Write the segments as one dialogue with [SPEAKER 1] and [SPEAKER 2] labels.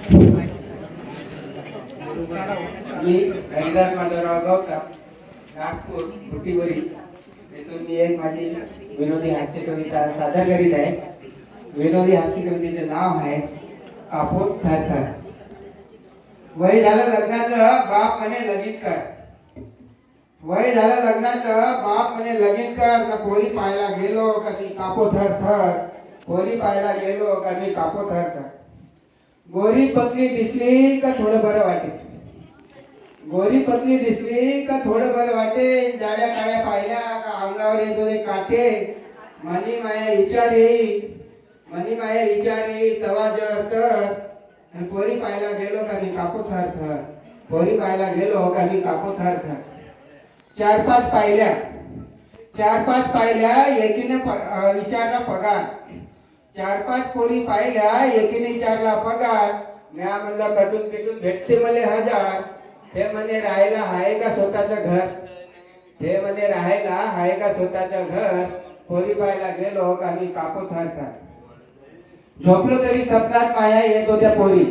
[SPEAKER 1] मी हरिदास माधवराव गावता नागपूर बुटीवरी येथून मी एक माझी विनोदी हास्य कविता सादर करीत आहे। विनोदी हास्य कवितेचे नाव आहे कापूर थरथर। वय झालं लग्नाचं बाप म्हणे लगीन कर, वय झालं लग्नाचं बाप म्हणे लगीन कर। ना पोरी पाहायला गेलो का मी कापो थर थर, पोरी पाहायला गेलो का मी कापो थर थर। गोरी पतली दिसली का थोडं बरं वाटे, गोरी पतली दिसली का थोडं बरं वाटे। जाड्या काळ्या पाहिल्या का अंगावर येतो ते काटे। मनी माया विचार येई, मनी माया विचार येई तवा जर तर। आणि पोरी पाहायला गेलो का मी कापो थर थर, पोरी पाहायला गेलो का मी कापो थर थर। चार पाच पाहिल्या, चार पाच पाहिल्या एकीने विचारला पगार। चार पाच पोरी पाहिल्या एकीने विचारला पगार। म्या म्हणलं कटून पिटून भेटते मले हजार। ते म्हणे राहायला आहे का स्वतःचं घर, ते म्हणे राहायला आहे का स्वतःचं घर। पोरी पाहायला गेलो का मी कापो थर थर। झोपलो तरी स्वप्नात माया येत होत्या पोरी,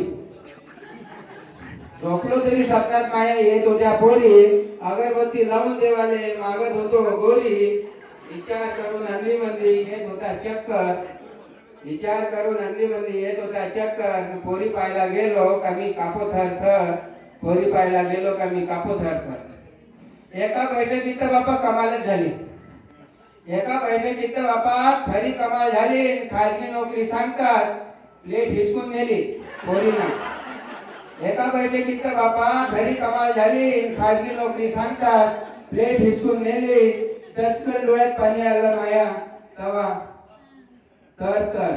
[SPEAKER 1] झोपलो तरी स्वप्नात माया येत होत्या पोरी। अगरबत्ती लावून देवाले मागत होतो गोरी। विचार करून अंधी मंदी येत होता चक्कर, विचार करून अंधी मंदी येत होता चक्कर। पोरी पाहायला गेलो का मी कापो थर थर, पोरी पाहायला गेलो का मी कापो थर थर। एका बैठकीत बापा कमालच झाली, एका बैठकीत बापा खरी कमाल झाली। खाजगी नोकरी सांगतात प्लेट हिसकून नेली पोरीना। एका बैठकीत बापा खरी कमाल झाली, खाजगी नोकरी सांगतात प्लेट हिसकून नेली। टचकन डोळ्यात पाणी आलं माया तवा तर तर,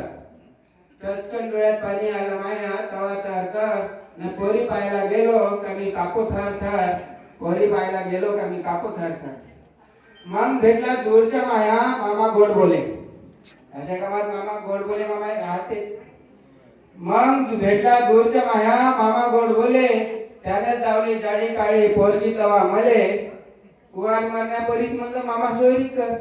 [SPEAKER 1] टचकन डोळ्यात पाणी आलं माया तवा तर तर। न पोरी पाहायला गेलो का मी कापो थर थर, पोरी पाहायला गेलो का मी कापो थर थर। मग भेटला दूरच्या माया मामा गोड बोले, अशा कामात मामा गोड बोले मामा राहतेच। मग भेटला दूरच्या माया मामा गोड बोले, त्याने दावली जाडी काळी पोरगी तवा मले। कुवार मरण्या परीस म्हणलं मामा सोयरी कर,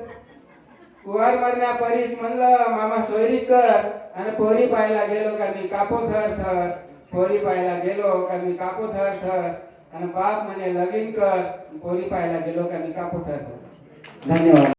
[SPEAKER 1] कुवार मरण्या परीस म्हणलं मामा सोयरी कर। आणि पोरी पाहायला गेलो का मी कापो थर थर, पोरी पाहायला गेलो का मी कापो थर थर। आणि बाप म्हणे लगीन कर, पोरी पाहायला गेलो का मी कापो थर थर। धन्यवाद।